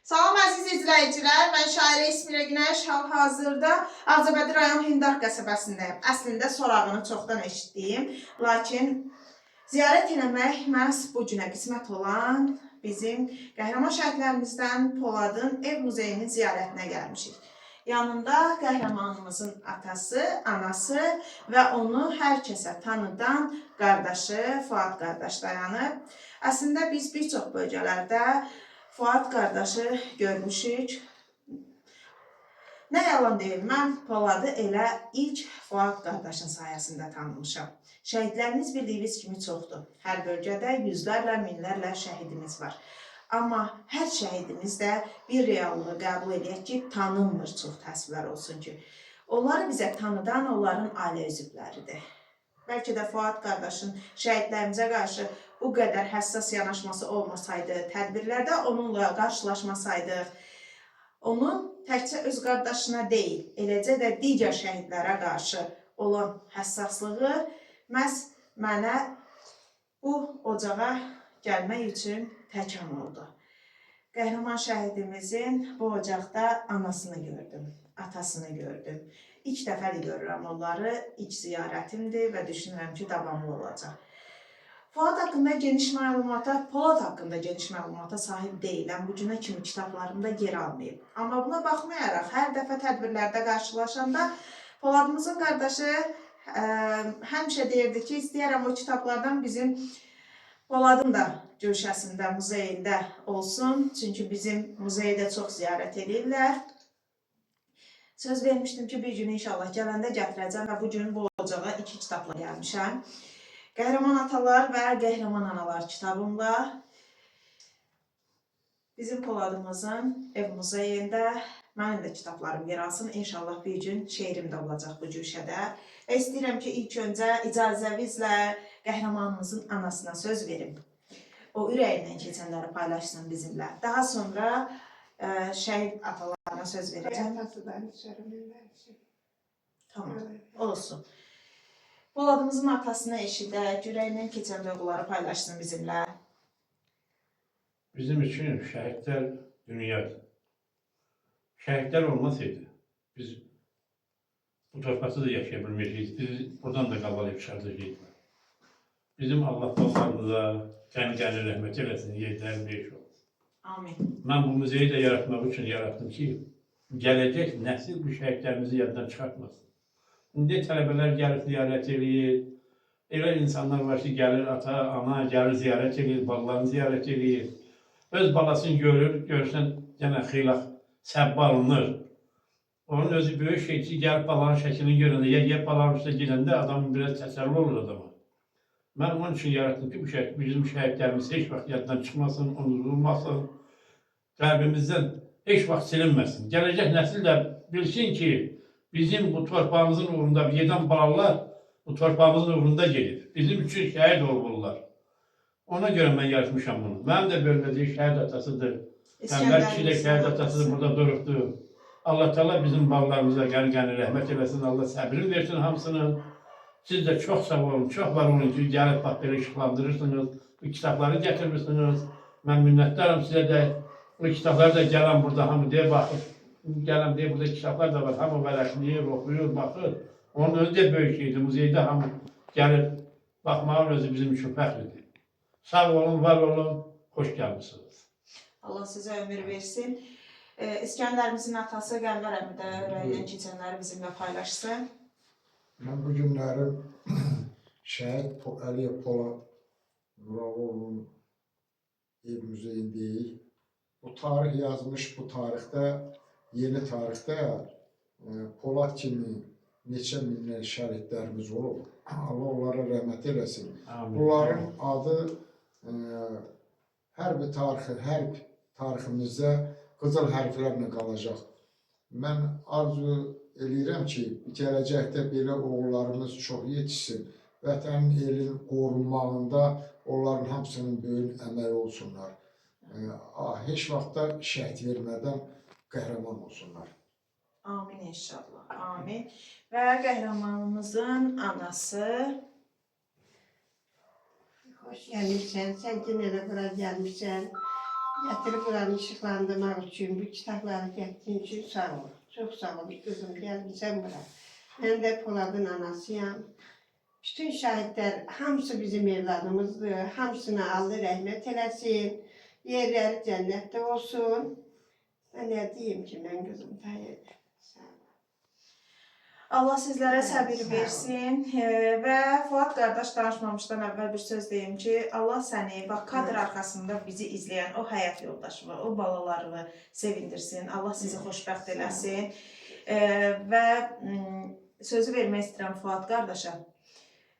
Salam əziz izləyicilər, mən şairə İsmirə Günəş, hal-hazırda Ağcabədi rayon Hindar qəsəbəsindəyim. Əslində sorağını çoxdan eşitdiyim, lakin ziyarət eləmək məhz bu günə qismət olan bizim qəhrəman şəhidlərimizdən Poladın ev muzeyinin ziyarətinə gəlmişik. Yanında qəhrəmanımızın atası, anası və onu hər kəsə tanıdan qardaşı Fuad qardaş dayanıb. Əslində biz bir çox bölgələrdə Fuad qardaşı görmüşük. Nə yalan deyil, mən Poladı elə ilk Fuad qardaşın sayəsində tanımışam. Şəhidlərimiz bildiyiniz kimi çoxdur. Hər bölgədə yüzlərlə, minlərlə şəhidimiz var. Amma hər şəhidimiz də bir reallığı qəbul edək ki, tanınmır, çox təəssüflər olsun ki. Onları bizə tanıdan onların ailə üzvləridir. Bəlkə də Fuad qardaşın şəhidlərimizə qarşı bu qədər həssas yanaşması olmasaydı, tədbirlərdə onunla qarşılaşmasaydıq, onun təkcə öz qardaşına deyil, eləcə də digər şəhidlərə qarşı olan həssaslığı məhz mənə bu ocağa gəlmək üçün təkan oldu. Qəhrəman şəhidimizin bu ocaqda anasını gördüm, atasını gördüm. İlk dəfədir görürəm onları, ilk ziyarətimdir və düşünürəm ki, davamlı olacaq. Polad haqqında geniş məlumata sahib deyiləm. Bu günə kimi kitablarımda yer almayıb. Amma buna baxmayaraq, hər dəfə tədbirlərdə qarşılaşanda Poladımızın qardaşı həmişə deyirdi ki, istəyərəm o kitablardan bizim Poladın da güşəsində, muzeyində olsun. Çünki bizim muzeydə çox ziyarət edirlər. Söz vermişdim ki, bir gün inşallah gələndə gətirəcəm və bu gün bu ocağa 2 kitabla gəlmişəm. Qəhrəman atalar və qəhrəman analar kitabımla bizim Poladımızın ev muzeyində mənim də kitablarım yer alsın. İnşallah bir gün şeirim də olacaq bu güşədə. Və istəyirəm ki, ilk öncə icazəvizlə qəhrəmanımızın anasına söz verim. O ürəyindən keçənləri paylaşsın bizimlə. Daha sonra şəhid atalarına söz verəcəm. Tamam, olsun. Poladımızın atasını eşidək, ürəyindən keçən duyğuları paylaşsın bizimlə. Bizim üçün şəhidlər dünyadır. Şəhidlər olmasaydı, biz bu torpaqda da yaşaya bilməyəcəyik, biz buradan da qabalayıb çıxardacaqlar. Bizim Allah dostlarımıza qəni rəhmət eləsin, yerlərin beş olsun. Amin. Mən bu muzeyi də yaratmaq üçün yarattım ki, gələcək nəsil bu şəhidlərimizi yaddan çıxartmasın. İndi tələbələr gəlir ziyarət edir, elə insanlar var ki, gəlir ata, ana, gəlir ziyarət edir, balalarını ziyarət edir. Öz balasını görür, görürsən, yenə xeylaq səbbə alınır. Onun özü böyük şey ki, gəlib balanın şəklini görəndə, ya balanın üstə gedəndə adamın biraz təsəlli olur adama. Mən onun üçün yarattım ki, bizim şəhidlərimiz heç vaxt yaddan çıxmasın, unudulmasın, qəlbimizdən heç vaxt silinməsin. Gələcək nəsil də bilsin ki, bizim bu torpağımızın uğrunda gedən balalar bu torpağımızın uğrunda gedir. Bizim üçün şəhid olurlar. Ona görə mən yaratmışam bunu. Mənim də bölmədiyim şəhid atasıdır. Qəmbər kişi də şəhid atasıdır, burada durubdur. Allah Teala bizim balalarımıza qəni rəhmət eləsin, Allah səbrin versin hamısını. Siz də çox sağ olun, çox var olun ki, gəlib bax belə işıqlandırırsınız, bu kitabları gətirmişsiniz. Mən minnətdarım sizə də, bu kitabları da gələn burada hamı deyə baxır. Gələn deyə burada kitablar da var, hamı vərəqləyir, oxuyur, baxır. Onun özü də böyük şeydir, muzeydə hamı gəlib baxmağın özü bizim üçün fəxridir. Sağ olun, var olun, xoş gəlmişsiniz. Allah sizə ömür versin. İskəndərimizin atası Qəmbər əmi də ürəyindən keçənləri bizimlə paylaşsın. Mən bu günləri şəhid Əliyev Polad Nuraloğlu'nun ev muzeyindəyik. Bu tarix yazmış, bu tarixdə, yeni tarixdə Polad kimi neçə minlər şəhidlərimiz olub. Allah onlara rəhmət eləsin. Bunların adı hər bir tariximizdə qızıl hərflərlə qalacaq. Mən arzu eləyirəm ki, gələcəkdə belə oğullarımız çox yetişsin. Vətənin, elin qorunmağında onların hamısının böyük əməyi olsunlar. Heç vaxtda şəhid vermədən qəhrəman olsunlar. Amin inşallah, amin. Və qəhrəmanımızın anası. Xoş gəlmişsən, sən yenə də bura gəlmişsən. Gətirib buranı işıqlandırmaq üçün, bu kitabları gətirdiyin üçün sağ ol. Çox sağ ol qızım, gəlmişsən bura. Mən də Poladın anasıyam. Bütün şəhidlər hamısı bizim evladımızdır. Hamısına Allah rəhmət eləsin. Yerləri cənnətdə olsun. Mən nə deyim ki, mən qızım Tayyip. Sağ ol. Allah sizlərə Sağ səbir ol. versin. Və Fuad qardaş danışmamışdan əvvəl bir söz deyim ki, Allah səni, bax kadr arxasında bizi izləyən o həyat yoldaşını, o balalarını sevindirsin. Allah sizi xoşbəxt eləsin. Və sözü vermək istəyirəm Fuad qardaşa.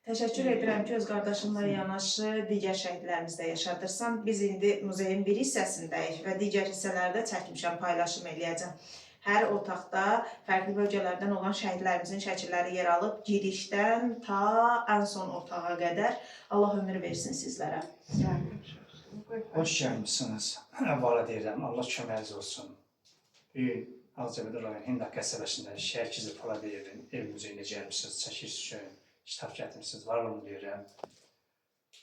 Təşəkkür edirəm ki, öz qardaşınla yanaşı digər şəhidlərimizi də yaşadırsan. Biz indi muzeyin bir hissəsindəyik və digər hissələrdə çəkmişəm, paylaşım eləyəcəm. Hər otaqda fərqli bölgələrdən olan şəhidlərimizin şəkilləri yer alıb, girişdən ta ən son otağa qədər. Allah ömür versin sizlərə. Sağ ol. Hoş gəlmişsiniz. Əvvəla deyirəm, Allah köməyiniz olsun. Bugün Ağcabədi rayon Hindak qəsəbəsində Şərkizi Poladiyevin ev muzeyinə gəlmişsiniz, çəkiş üçün kitab gətirmişsiniz, var olun deyirəm.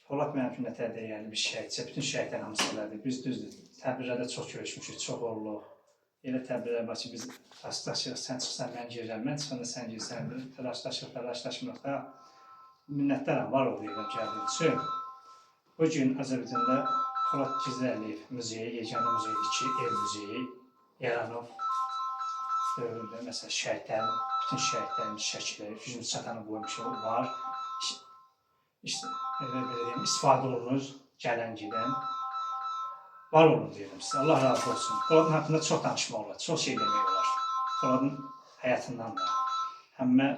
Polad mənim üçün nətər dəyərli bir şəhidsə, bütün şəhidlər hamısı elədir. Biz düzdür, təbirlərdə çox görüşmüşük, çox olduq. Elə təbirlər var ki, biz rastlaşırıq, sən çıxsan mən girirəm, mən çıxanda sən girirsən, rastlaşmırıq da. Minnətlərim, var ol deyirəm gəldiyin üçün. Bugün Azərbaycanda Polad Gizləliyev muzeyi, yeganə muzeydir ki, ev muzeyi yaranıb. Dövründə, məsələn, şəhidlərin, bütün şəhidlərin şəkilləri, gücümüz çatanı qoymuşuq var. İşte, belə deyim, istifadə olunur gələn gedən. Var olun deyirəm sizə, Allah razı olsun. Poladın haqqında çox danışmaq olar, çox şey demək olar. Poladın həyatından da. Həmmə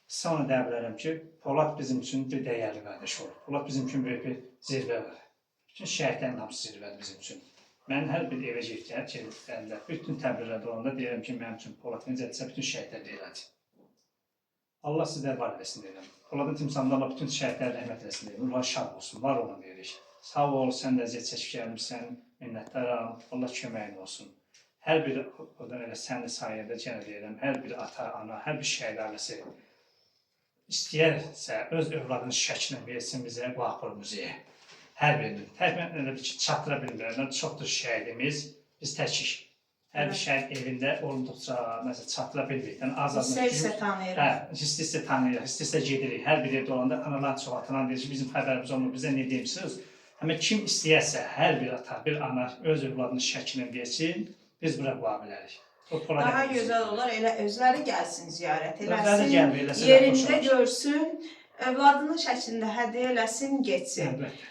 sonra deyə bilərəm ki, Polad bizim üçün bir dəyərli qardaş olur. Polad bizim üçün böyük bir zirvə var. Bütün şəhidlərin hamısı zirvədir bizim üçün. Mən hər bir evə gedəndə, bütün təbirlərdə olanda deyirəm ki, mənim üçün Polad necədirsə, bütün şəhidlər deyilədir. Allah sizlər var eləsin deyirəm. Poladın timsalında Allah bütün şəhidlər rəhmət eləsin deyirəm. Allah şad olsun, var olun deyirik. Sağ ol, sən də əziyyət çəkib gəlmişsən, minnətləram, Allah köməyin olsun. Hər bir, odan elə sənin sayədə yenə deyirəm, hər bir ata, ana, hər bir şəhid ailəsi istəyərsə, öz övladının şəklini versin bizə bu Apar muzeyə. Hər birinin. Təqribən elə bir ki, çatdıra bilmirlər. Çoxdur şəhidimiz, biz təkik. Hər bir şəhid evində olunduqca, məsələn, çatdıra bilmirik. Yəni, Hissə tanıyırıq. Hissə tanıyırıq, hissə gedirik. Hər bir evdə olanda analar çox atanan deyir ki, bizim xəbərimiz olmur, bizə nə deyimsiniz? Həmən kim istəyərsə, hər bir ata, bir ana öz övladının şəklini versin, biz bura qoya bilərik. Daha gözəl olar, elə özləri gəlsin, ziyarət Özləri eləsin, gəlmir, eləsə də yerində xoş olur. görsün, övladının şəklində hədiyyə eləsin, getsin. Əlbəttə.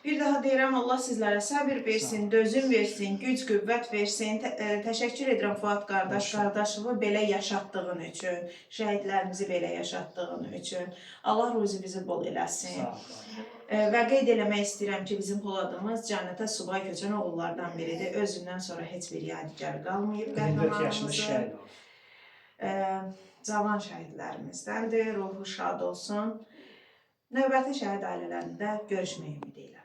Bir daha deyirəm, Allah sizlərə səbir versin, dözüm versin, güc, qüvvət versin. Təşəkkür edirəm Fuad qardaş, qardaşımı belə yaşatdığın üçün, şəhidlərimizi belə yaşatdığın üçün. Allah ruzi bizi bol eləsin. Sağ ol. Və qeyd eləmək istəyirəm ki, bizim Poladımız cənnətə subay köçən oğullardan biridir. Özündən sonra heç bir yadigar qalmayıb 24 yaşında qəhrəmanımızın. şəhid oldu. Cavan şəhidlərimizdəndir, ruhu şad olsun. Növbəti şəhid ailələrində görüşmək ümidi ilə.